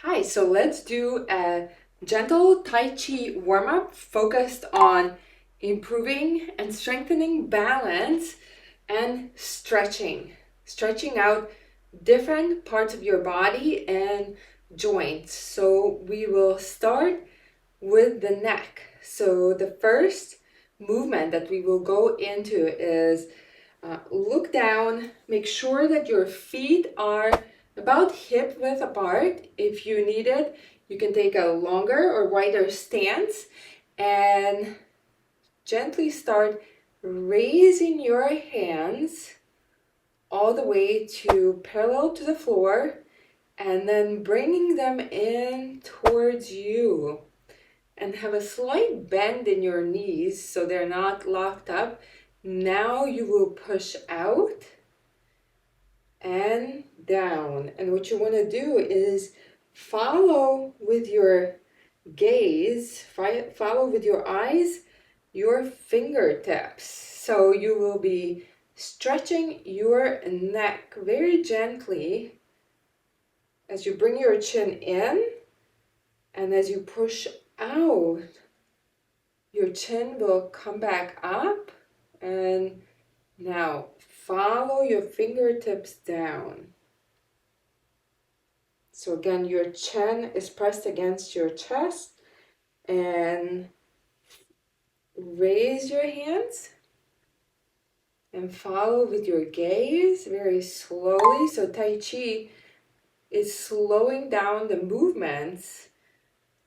Hi, so let's do a gentle Tai Chi warm-up focused on improving and strengthening balance and stretching. Stretching out different parts of your body and joints. So we will start with the neck. So the first movement that we will go into is look down, make sure that your feet are about hip width apart. If you need it, you can take a longer or wider stance and gently start raising your hands all the way to parallel to the floor and then bringing them in towards you. And have a slight bend in your knees so they're not locked up. Now you will push out and down. And what you want to do is follow with your gaze, follow with your eyes, your fingertips. So you will be stretching your neck very gently as you bring your chin in, and as you push out, your chin will come back up. And now follow your fingertips down. So again, your chin is pressed against your chest, and raise your hands and follow with your gaze very slowly. So Tai Chi is slowing down the movements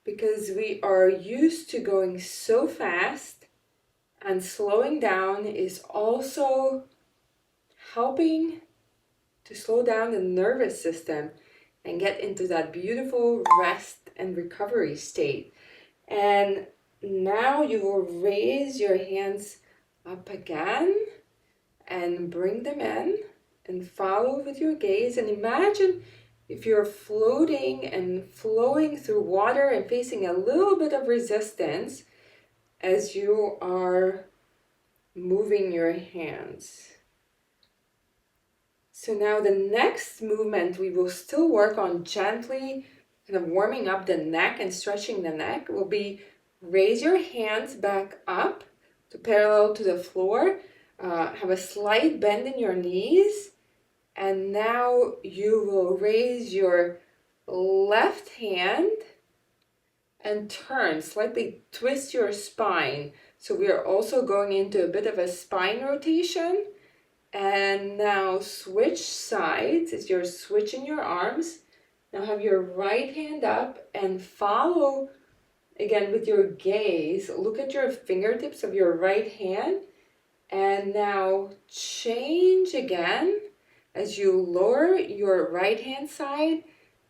because we are used to going so fast, and slowing down is also helping to slow down the nervous system and get into that beautiful rest and recovery state. And now you will raise your hands up again and bring them in and follow with your gaze, and imagine if you're floating and flowing through water and facing a little bit of resistance as you are moving your hands. So now the next movement, we will still work on gently kind of warming up the neck and stretching the neck, will be raise your hands back up to parallel to the floor. Have a slight bend in your knees. And now you will raise your left hand and turn, slightly twist your spine. So we are also going into a bit of a spine rotation. And now switch sides as you're switching your arms. Now have your right hand up and follow again with your gaze. Look at your fingertips of your right hand. And now change again as you lower your right hand side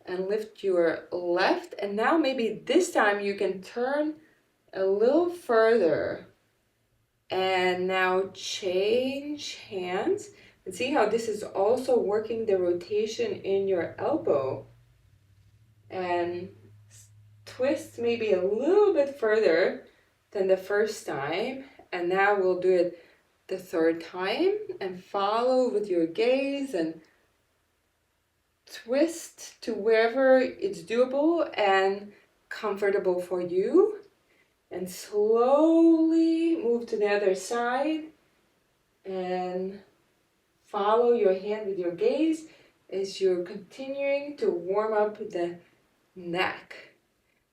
and lift your left. And now maybe this time you can turn a little further. And now change hands. And see how this is also working the rotation in your elbow. And twist maybe a little bit further than the first time. And now we'll do it the third time, and follow with your gaze and twist to wherever it's doable and comfortable for you. And slowly move to the other side and follow your hand with your gaze as you're continuing to warm up the neck.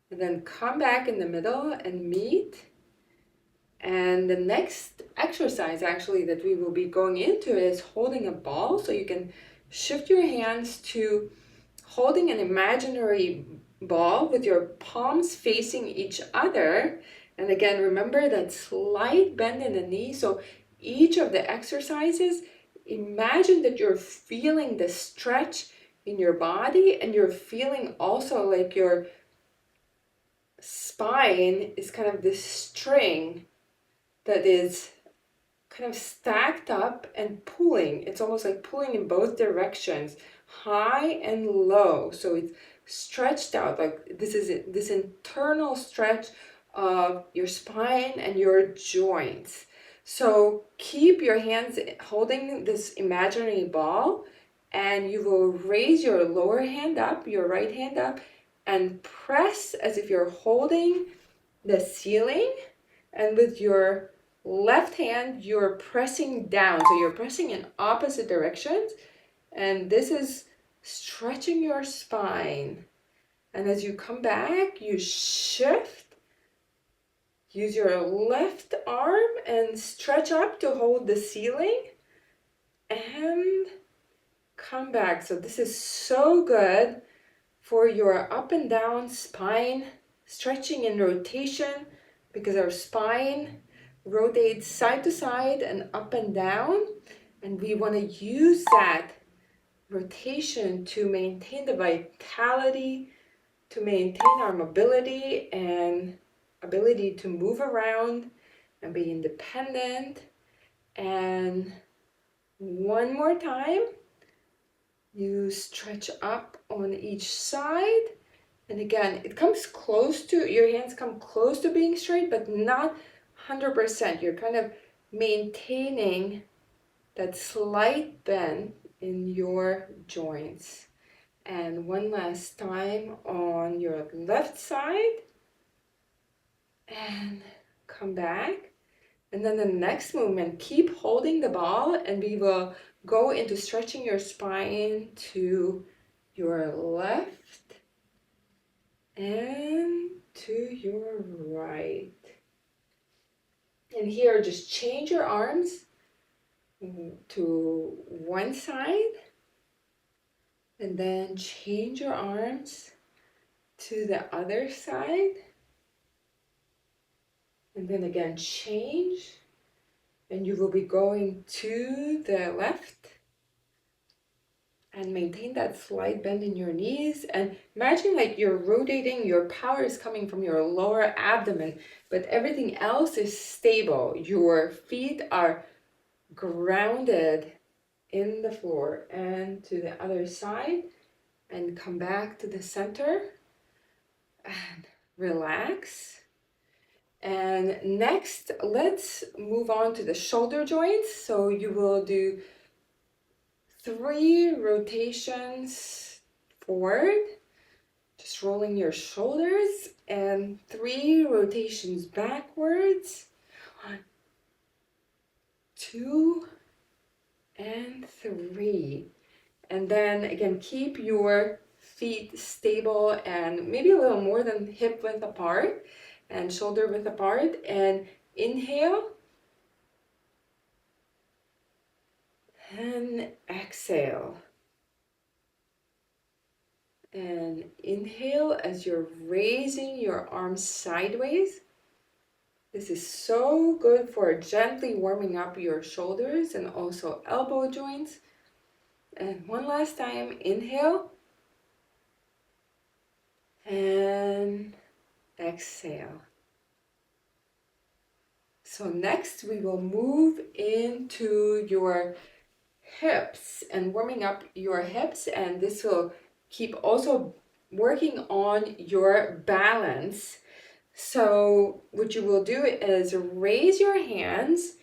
And then come back in the middle and meet. And the next exercise actually that we will be going into is holding a ball. So you can shift your hands to holding an imaginary ball with your palms facing each other. And again, remember that slight bend in the knee. So each of the exercises, imagine that you're feeling the stretch in your body, and you're feeling also like your spine is kind of this string that is kind of stacked up and pulling. It's almost like pulling in both directions, high and low. So it's stretched out, like this is it, this internal stretch of your spine and your joints. So keep your hands holding this imaginary ball, and you will raise your lower hand up, your right hand up, and press as if you're holding the ceiling, and with your left hand you're pressing down, so you're pressing in opposite directions, and this is stretching your spine. And as you come back, you shift, use your left arm and stretch up to hold the ceiling and come back. So this is so good for your up and down spine stretching and rotation, because our spine rotates side to side and up and down, and we want to use that rotation to maintain the vitality, to maintain our mobility and ability to move around and be independent. And one more time, you stretch up on each side. And again, it comes close to, your hands come close to being straight, but not 100%. You're kind of maintaining that slight bend in your joints. And one last time on your left side. And come back. And then the next movement, keep holding the ball, and we will go into stretching your spine to your left and to your right. And here, just change your arms to one side, and then change your arms to the other side. And then again, change, and you will be going to the left. And maintain that slight bend in your knees, and imagine like you're rotating, your power is coming from your lower abdomen, but everything else is stable. Your feet are grounded in the floor. And to the other side, and come back to the center and relax. And next, let's move on to the shoulder joints. So you will do 3 rotations forward, just rolling your shoulders, and 3 rotations backwards. 1, 2, and 3. And then again, keep your feet stable and maybe a little more than hip width apart and shoulder width apart. And inhale and exhale. And inhale as you're raising your arms sideways. This is so good for gently warming up your shoulders and also elbow joints. And one last time, inhale and exhale. So next we will move into your hips and warming up your hips, and this will keep also working on your balance. So what you will do is raise your hands,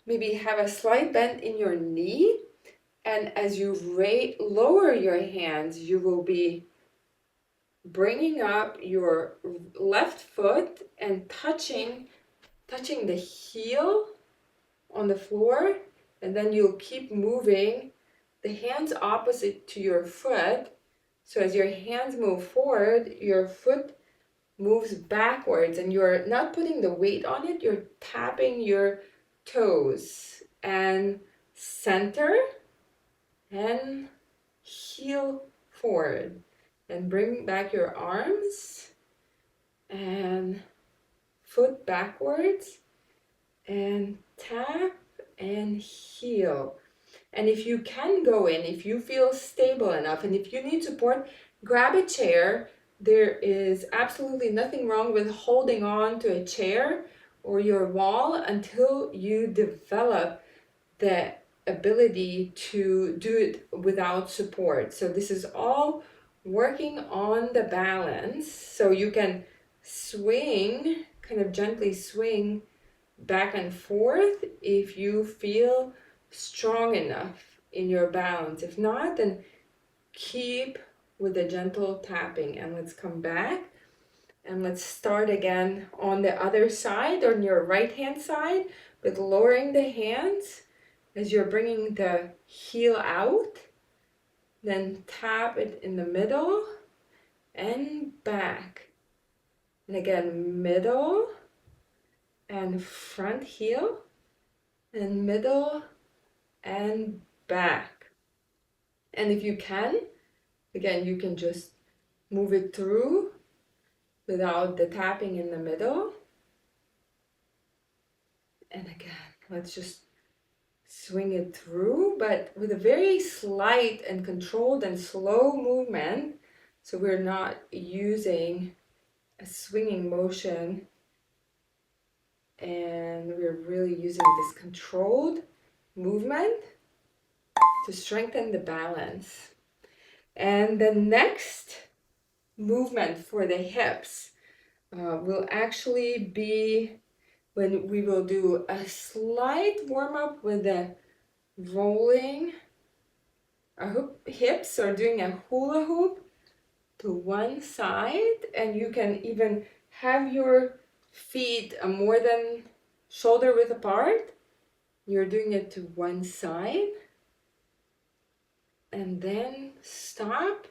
maybe have a slight bend in your knee, and as you lower your hands, you will be bringing up your left foot and touching the heel on the floor, and then you'll keep moving the hands opposite to your foot. So as your hands move forward, your foot moves backwards, and you're not putting the weight on it, you're tapping your toes. And center and heel forward, and bring back your arms and foot backwards, and tap and heel. And if you can go in, if you feel stable enough, and if you need support, grab a chair. There is absolutely nothing wrong with holding on to a chair or your wall until you develop the ability to do it without support. So this is all working on the balance. So you can swing, kind of gently swing back and forth if you feel strong enough in your balance. If not, then keep with a gentle tapping. And let's come back and let's start again on the other side, on your right hand side, with lowering the hands as you're bringing the heel out. Then tap it in the middle and back. And again, middle and front heel and middle and back. And if you can, again, you can just move it through without the tapping in the middle. And again, let's just swing it through, but with a very slight and controlled and slow movement. So we're not using a swinging motion, and we're really using this controlled movement to strengthen the balance. And the next movement for the hips will actually be when we will do a slight warm-up with the rolling our hips, or doing a hula hoop to one side, and you can even have your feet more than shoulder width apart. You're doing it to one side and then stop,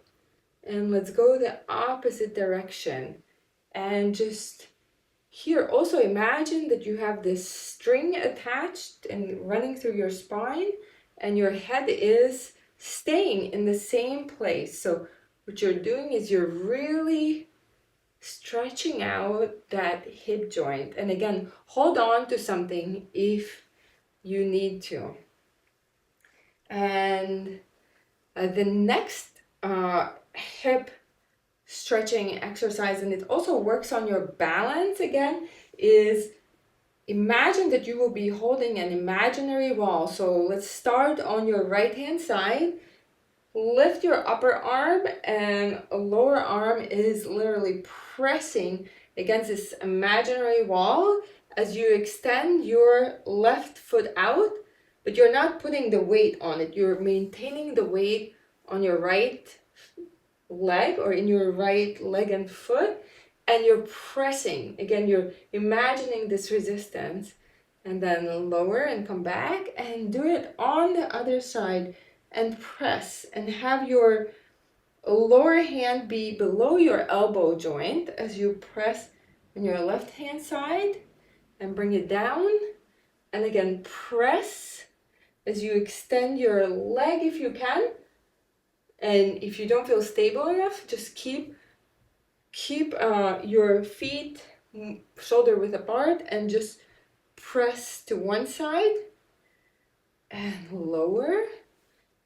and let's go the opposite direction. And just here also imagine that you have this string attached and running through your spine, and your head is staying in the same place. So what you're doing is you're really stretching out that hip joint. And again, hold on to something if you need to. And the next hip stretching exercise, and it also works on your balance again, is imagine that you will be holding an imaginary wall. So let's start on your right hand side. Lift your upper arm, and lower arm is literally pressing against this imaginary wall as you extend your left foot out, but you're not putting the weight on it. You're maintaining the weight on your right leg, or in your right leg and foot, and you're pressing. Again, you're imagining this resistance, and then lower and come back and do it on the other side. And press, and have your lower hand be below your elbow joint as you press on your left hand side, and bring it down. And again, press as you extend your leg if you can. And if you don't feel stable enough, just keep your feet shoulder width apart, and just press to one side and lower,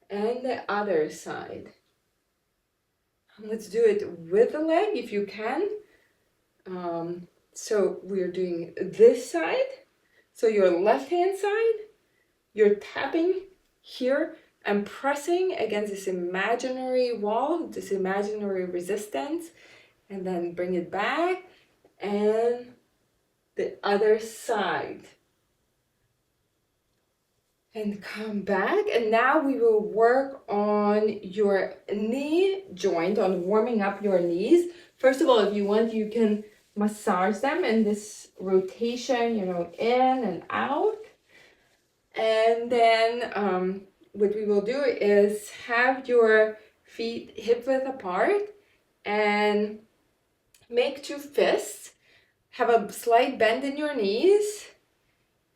and the other side. Let's do it with the leg if you can. So we're doing this side. So your left hand side, you're tapping here and pressing against this imaginary wall, this imaginary resistance, and then bring it back, and the other side. And come back, and now we will work on your knee joint, on warming up your knees. First of all, if you want, you can massage them in this rotation, in and out. And then what we will do is have your feet hip width apart and make two fists. Have a slight bend in your knees,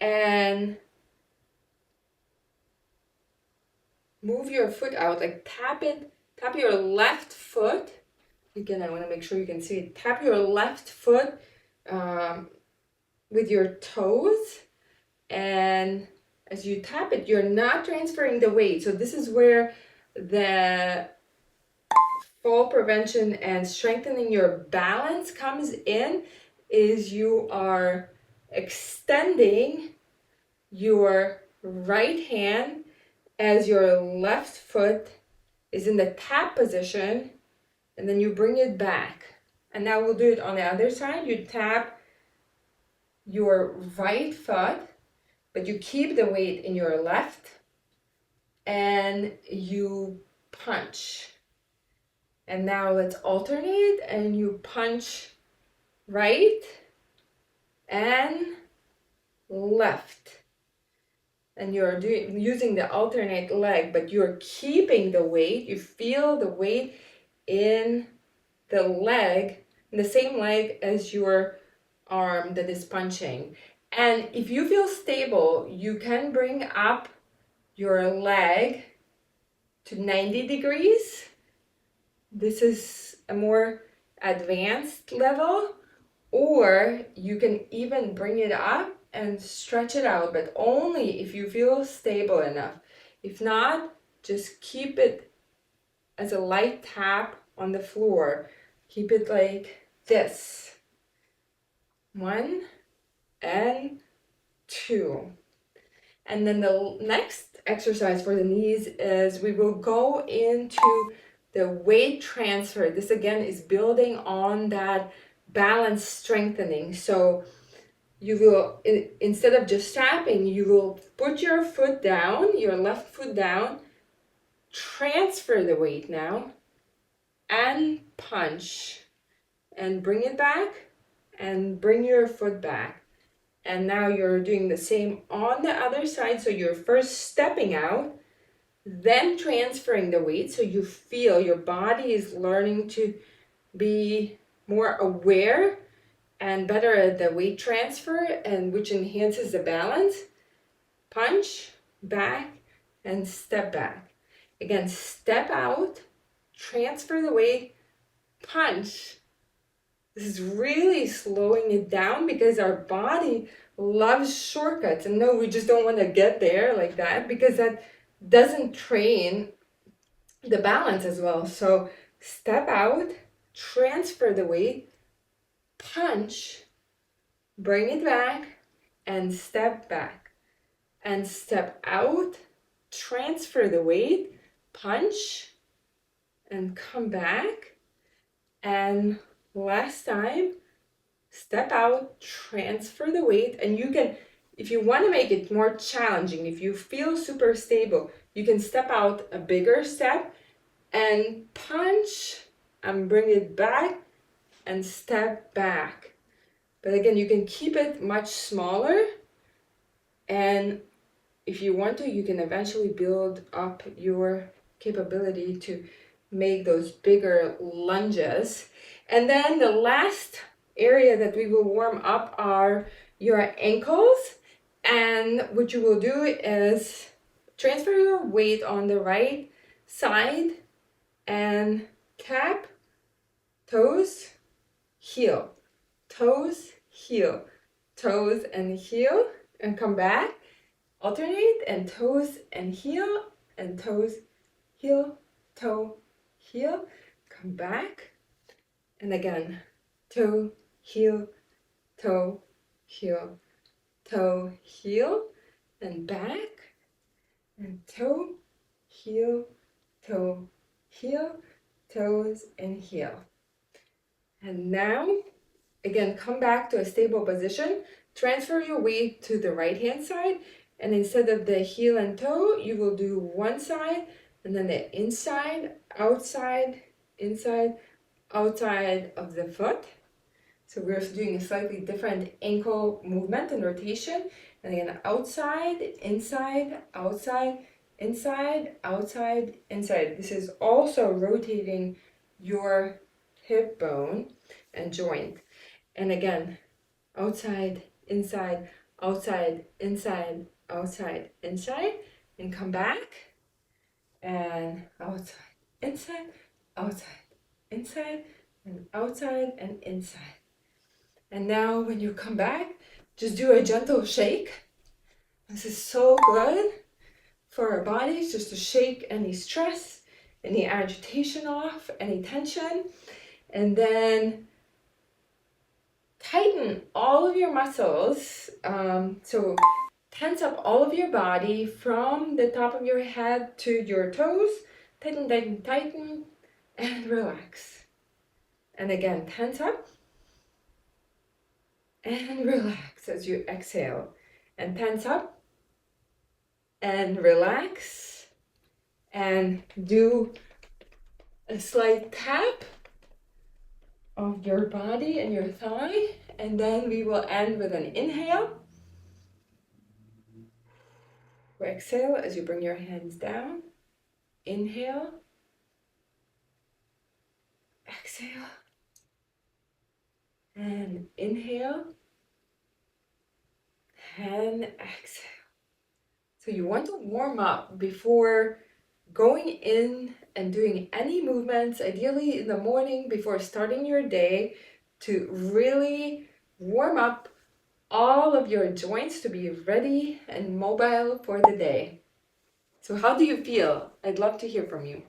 and move your foot out, like tap your left foot. Again, I want to make sure you can see it. Tap your left foot with your toes, and as you tap it, you're not transferring the weight. So this is where the fall prevention and strengthening your balance comes in, is you are extending your right hand as your left foot is in the tap position, and then you bring it back. And now we'll do it on the other side. You tap your right foot, but you keep the weight in your left, and you punch. And now let's alternate, and you punch right and left. And you're using the alternate leg, but you're keeping the weight. You feel the weight in the leg, in the same leg as your arm that is punching. And if you feel stable, you can bring up your leg to 90 degrees. This is a more advanced level, or you can even bring it up and stretch it out, but only if you feel stable enough. If not, just keep it as a light tap on the floor. Keep it like this. 1 and 2. And then the next exercise for the knees is we will go into the weight transfer. This again is building on that balance strengthening. So you will, instead of just tapping, you will put your foot down, your left foot down, transfer the weight now, and punch. And bring it back, and bring your foot back. And now you're doing the same on the other side. So you're first stepping out, then transferring the weight. So you feel your body is learning to be more aware and better at the weight transfer, and which enhances the balance. Punch, back, and step back. Again, step out, transfer the weight, punch. This is really slowing it down because our body loves shortcuts. And no, we just don't want to get there like that, because that doesn't train the balance as well. So step out, transfer the weight, punch, bring it back, and step back. And step out, transfer the weight, punch, and come back. And last time, step out, transfer the weight, and you can, if you want to make it more challenging, if you feel super stable, you can step out a bigger step and punch and bring it back and step back. But again, you can keep it much smaller, and if you want to, you can eventually build up your capability to make those bigger lunges. And then the last area that we will warm up are your ankles. And what you will do is transfer your weight on the right side and tap, toes, heel, toes, heel, toes and heel, and come back. Alternate, and toes and heel, and toes, heel, toe, heel, come back. And again, toe, heel, toe, heel, toe, heel, and back. And toe, heel, toe, heel, toes, and heel. And now, again, come back to a stable position. Transfer your weight to the right hand side. And instead of the heel and toe, you will do one side, and then the inside, outside, inside, outside of the foot. So we're doing a slightly different ankle movement and rotation. And again, outside, inside, outside, inside, outside, inside. This is also rotating your hip bone and joint. And again, outside, inside, outside, inside, outside, inside, and come back, and outside, inside, outside, inside, and outside, and inside. And now when you come back, just do a gentle shake. This is so good for our bodies, just to shake any stress, any agitation off, any tension. And then tighten all of your muscles. So tense up all of your body from the top of your head to your toes. Tighten, tighten, tighten, and relax. And again, tense up and relax as you exhale. And tense up and relax. And do a slight tap of your body and your thigh, and then we will end with an inhale. Exhale as you bring your hands down. Inhale. Exhale. And inhale. And exhale. So you want to warm up before going in and doing any movements, ideally in the morning before starting your day, to really warm up all of your joints to be ready and mobile for the day. So how do you feel? I'd love to hear from you.